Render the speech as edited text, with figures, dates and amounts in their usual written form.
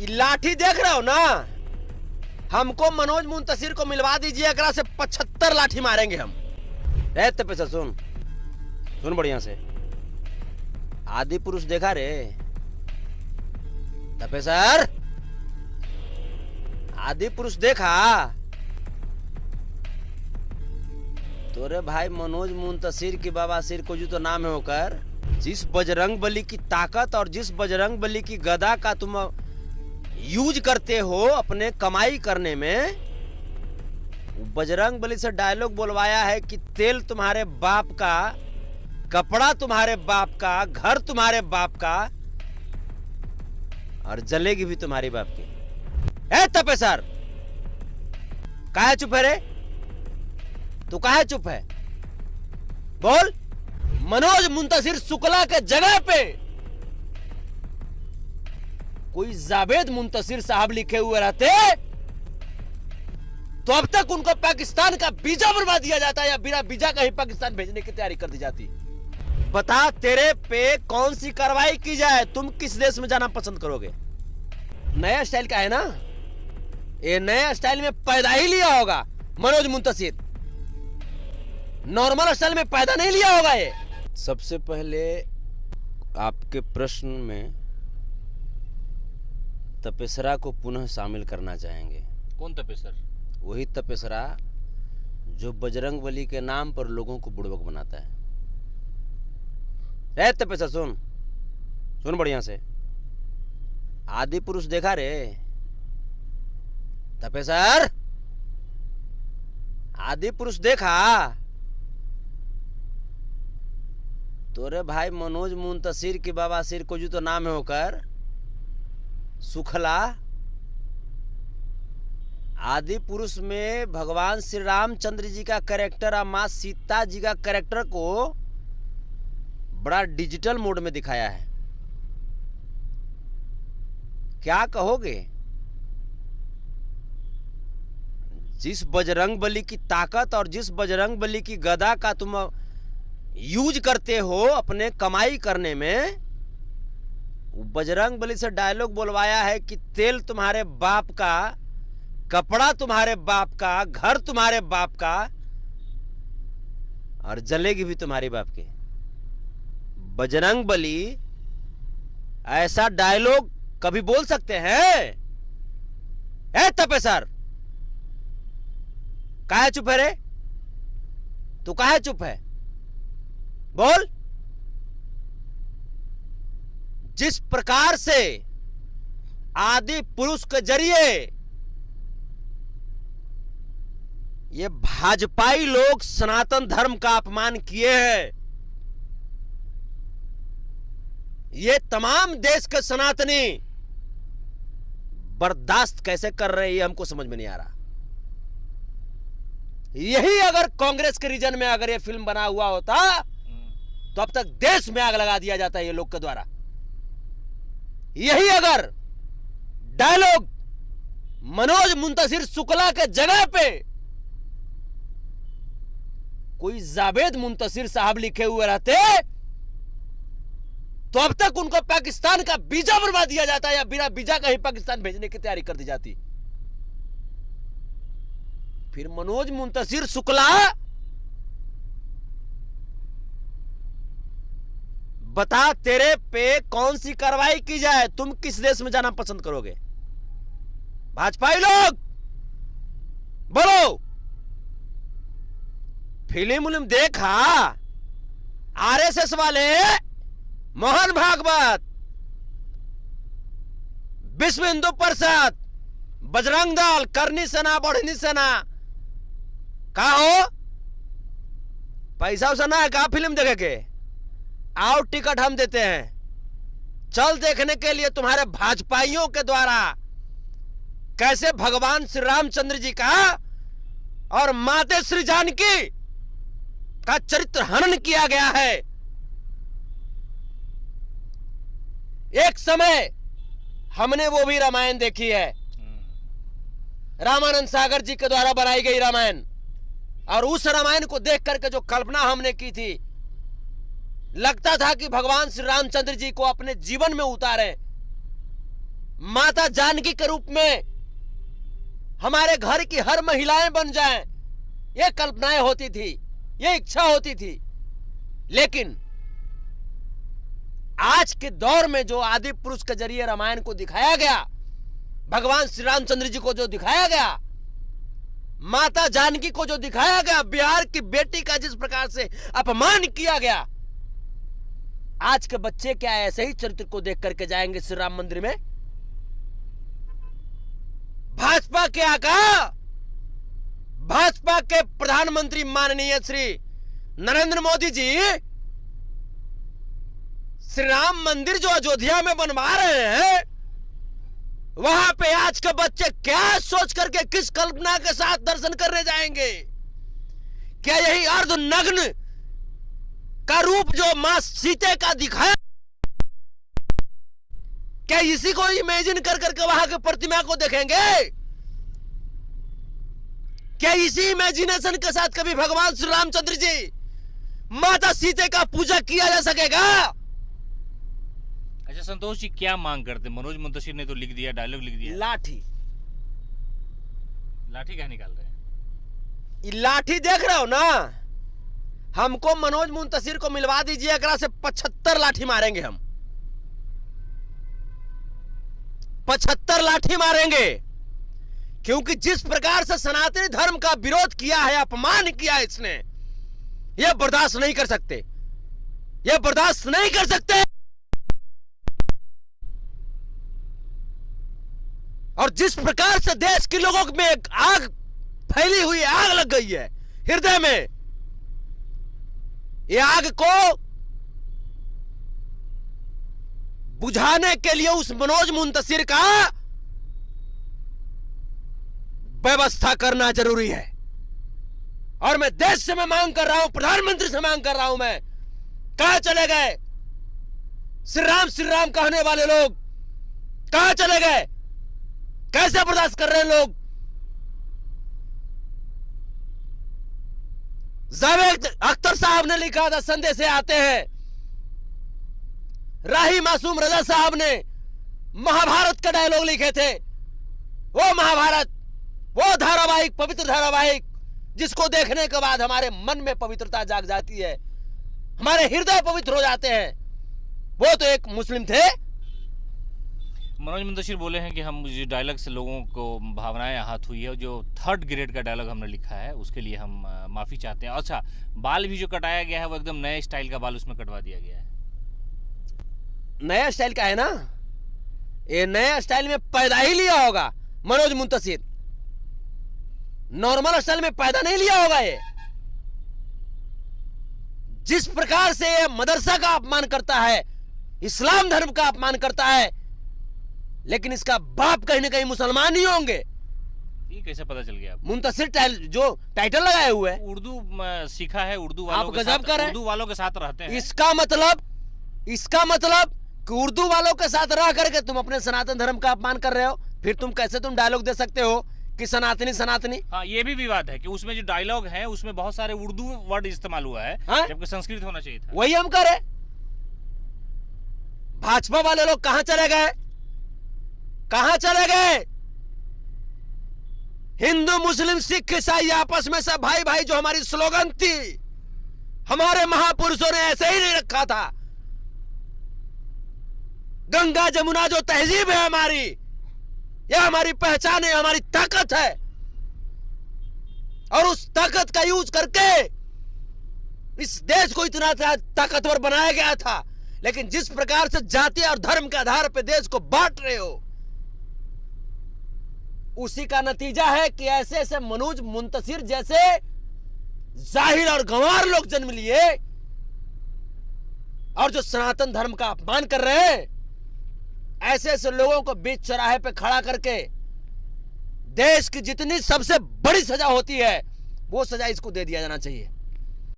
ये लाठी देख रहे हो ना, हमको मनोज मुंतशिर को मिलवा दीजिए, एकरा से 75 लाठी मारेंगे हम। रहते पैसा सुन सुन बढ़िया से। आदि पुरुष देखा रे तपेसर, आदि पुरुष देखा? तोरे भाई मनोज मुंतशिर की बवासीर को जो तो नाम है होकर, जिस बजरंग बली की ताकत और जिस बजरंग बली की गदा का तुम यूज करते हो अपने कमाई करने में, बजरंग बली से डायलॉग बोलवाया है कि तेल तुम्हारे बाप का, कपड़ा तुम्हारे बाप का, घर तुम्हारे बाप का, और जलेगी भी तुम्हारी बाप की। ए तपेसर, काहे चुप है रे? तू काहे चुप है? बोल। मनोज मुंतशिर शुक्ला के जगह पे कोई जावेद मुंतशिर साहब लिखे हुए रहते तो अब तक उनको पाकिस्तान का वीजा बनवा दिया जाता या बिना वीजा का ही पाकिस्तान भेजने की तैयारी कर दी जाती। बता तेरे पे कौन सी कार्रवाई की जाए, तुम किस देश में जाना पसंद करोगे? नया स्टाइल का है ना, ये नया स्टाइल में पैदा ही लिया होगा मनोज मुंतशिर, नॉर्मल स्टाइल में पैदा नहीं लिया होगा ये। सबसे पहले आपके प्रश्न में तपेसरा को पुनः शामिल करना चाहेंगे। कौन तपेसर? वही तपेसरा जो बजरंग बली के नाम पर लोगों को बुड़बक बनाता है। रे तपेसर सुन सुन बढ़िया से। आदि पुरुष देखा रे तपेसर? आदि पुरुष देखा? तोरे भाई मनोज मुंतशिर की बवासीर को जो तो नाम है होकर, सुखला आदि पुरुष में भगवान श्री रामचंद्र जी का कैरेक्टर और मां सीता जी का कैरेक्टर को बड़ा डिजिटल मोड में दिखाया है। क्या कहोगे? जिस बजरंग बली की ताकत और जिस बजरंग बली की गदा का तुम यूज करते हो अपने कमाई करने में, बजरंग बली से डायलॉग बोलवाया है कि तेल तुम्हारे बाप का, कपड़ा तुम्हारे बाप का, घर तुम्हारे बाप का, और जलेगी भी तुम्हारी बाप की। बजरंग बली ऐसा डायलॉग कभी बोल सकते हैं? ए तपेसर, काहे चुप है रे? तू काहे चुप है? बोल। जिस प्रकार से आदि पुरुष के जरिए ये भाजपाई लोग सनातन धर्म का अपमान किए हैं, ये तमाम देश के सनातनी बर्दाश्त कैसे कर रहे हैं, ये हमको समझ में नहीं आ रहा। यही अगर कांग्रेस के रीजन में अगर ये फिल्म बना हुआ होता तो अब तक देश में आग लगा दिया जाता है ये लोग के द्वारा। यही अगर डायलॉग मनोज मुंतशिर शुक्ला के जगह पे कोई जावेद मुंतशिर साहब लिखे हुए रहते तो अब तक उनको पाकिस्तान का वीजा बनवा दिया जाता या बिना वीजा का ही पाकिस्तान भेजने की तैयारी कर दी जाती। फिर मनोज मुंतशिर शुक्ला बता तेरे पे कौन सी कार्रवाई की जाए, तुम किस देश में जाना पसंद करोगे? भाजपाई लोग बोलो। फिल्म देखा? आरएसएस वाले मोहन भागवत, विश्व हिंदू परिषद, बजरंग दल, करनी सेना, बढ़नी सेना, का हो पैसा वैसा ना है का फिल्म देखे के? आओ टिकट हम देते हैं, चल देखने के लिए तुम्हारे भाजपाइयों के द्वारा कैसे भगवान श्री रामचंद्र जी का और माते श्री जानकी का चरित्र हनन किया गया है। एक समय हमने वो भी रामायण देखी है, रामानंद सागर जी के द्वारा बनाई गई रामायण, और उस रामायण को देख करके जो कल्पना हमने की थी, लगता था कि भगवान श्री रामचंद्र जी को अपने जीवन में उतारे, माता जानकी के रूप में हमारे घर की हर महिलाएं बन जाएं, ये कल्पनाएं होती थी, ये इच्छा होती थी। लेकिन आज के दौर में जो आदि पुरुष के जरिए रामायण को दिखाया गया, भगवान श्री रामचंद्र जी को जो दिखाया गया, माता जानकी को जो दिखाया गया, बिहार की बेटी का जिस प्रकार से अपमान किया गया, आज के बच्चे क्या ऐसे ही चरित्र को देख करके जाएंगे श्री राम मंदिर में? भाजपा के आका, भाजपा के प्रधानमंत्री माननीय श्री नरेंद्र मोदी जी श्री राम मंदिर जो अयोध्या में बनवा रहे हैं, वहां पे आज के बच्चे क्या सोच करके, किस कल्पना के साथ दर्शन करने जाएंगे? क्या यही अर्धनग्न का रूप जो मां सीते का दिखाया, क्या इसी को इमेजिन कर करके वहां की प्रतिमा को देखेंगे? क्या इसी इमेजिनेशन के साथ कभी भगवान श्री रामचंद्र जी, माता सीते का पूजा किया जा सकेगा? अच्छा संतोष जी, क्या मांग करते? मनोज मुंतशिर ने तो लिख दिया, डायलॉग लिख दिया। लाठी। लाठी क्या निकाल रहे हैं? लाठी देख रहे हो ना? हमको मनोज मुंतशिर को मिलवा दीजिए, एकरा से 75 लाठी मारेंगे हम। 75 लाठी मारेंगे, क्योंकि जिस प्रकार से सनातनी धर्म का विरोध किया है, अपमान किया है इसने, यह बर्दाश्त नहीं कर सकते, यह बर्दाश्त नहीं कर सकते। और जिस प्रकार से देश के लोगों में एक आग फैली हुई है, आग लग गई है हृदय में, ये आग को बुझाने के लिए उस मनोज मुंतशिर का व्यवस्था करना जरूरी है। और मैं देश से मैं मांग कर रहा हूं, प्रधानमंत्री से मांग कर रहा हूं, मैं कहां चले गए श्री राम कहने वाले लोग? कहां चले गए? कैसे बर्दाश्त कर रहे हैं लोग? जावेद अख्तर साहब ने लिखा था, संदेश से आते हैं। राही मासूम रजा साहब ने महाभारत का डायलॉग लिखे थे। वो महाभारत, वो धारावाहिक, पवित्र धारावाहिक, जिसको देखने के बाद हमारे मन में पवित्रता जाग जाती है, हमारे हृदय पवित्र हो जाते हैं। वो तो एक मुस्लिम थे। मनोज मुंतशिर बोले हैं कि हम डायलॉग से लोगों को भावनाएं आहत हुई है। जो 3rd ग्रेड का डायलॉग हमने लिखा है उसके लिए हम माफी चाहते हैं। अच्छा, बाल भी जो कटाया गया है वो एकदम नए स्टाइल का बाल उसमें कटवा दिया गया है। नया स्टाइल का है ना? ये नया स्टाइल में पैदा ही लिया होगा मनोज मुंतशिर, नॉर्मल स्टाइल में पैदा नहीं लिया होगा। ये जिस प्रकार से ये मदरसा का अपमान करता है, इस्लाम धर्म का अपमान करता है, लेकिन इसका बाप कहीं ना कहीं मुसलमान ही होंगे। ये कैसे पता चल गया? मुंतशिर जो टाइटल लगाए हुए है, उर्दू सीखा है, उर्दू वालों आप गजब कर रहे हैं। उर्दू वालों के साथ रहते हैं। इसका मतलब कि उर्दू वालों के साथ रह करके तुम अपने सनातन धर्म का अपमान कर रहे हो। फिर तुम कैसे डायलॉग दे सकते हो कि सनातनी सनातनी? हाँ, ये भी विवाद है कि उसमें जो डायलॉग है उसमें बहुत सारे उर्दू वर्ड इस्तेमाल हुआ है, जबकि संस्कृत होना चाहिए था। वही हम करे। भाजपा वाले लोग कहां चले गए? कहां चले गए? हिंदू मुस्लिम सिख ईसाई आपस में सब भाई भाई, जो हमारी स्लोगन थी, हमारे महापुरुषों ने ऐसे ही नहीं रखा था। गंगा जमुना जो तहजीब है हमारी, यह हमारी पहचान है, हमारी ताकत है। और उस ताकत का यूज करके इस देश को इतना ताकतवर बनाया गया था। लेकिन जिस प्रकार से जाति और धर्म के आधार पर देश को बांट रहे हो, उसी का नतीजा है कि ऐसे ऐसे मनोज मुंतशिर जैसे जाहिल और गंवार लोग जन्म लिए और जो सनातन धर्म का अपमान कर रहे हैं। ऐसे ऐसे लोगों को बीच चौराहे पे खड़ा करके देश की जितनी सबसे बड़ी सजा होती है, वो सजा इसको दे दिया जाना चाहिए।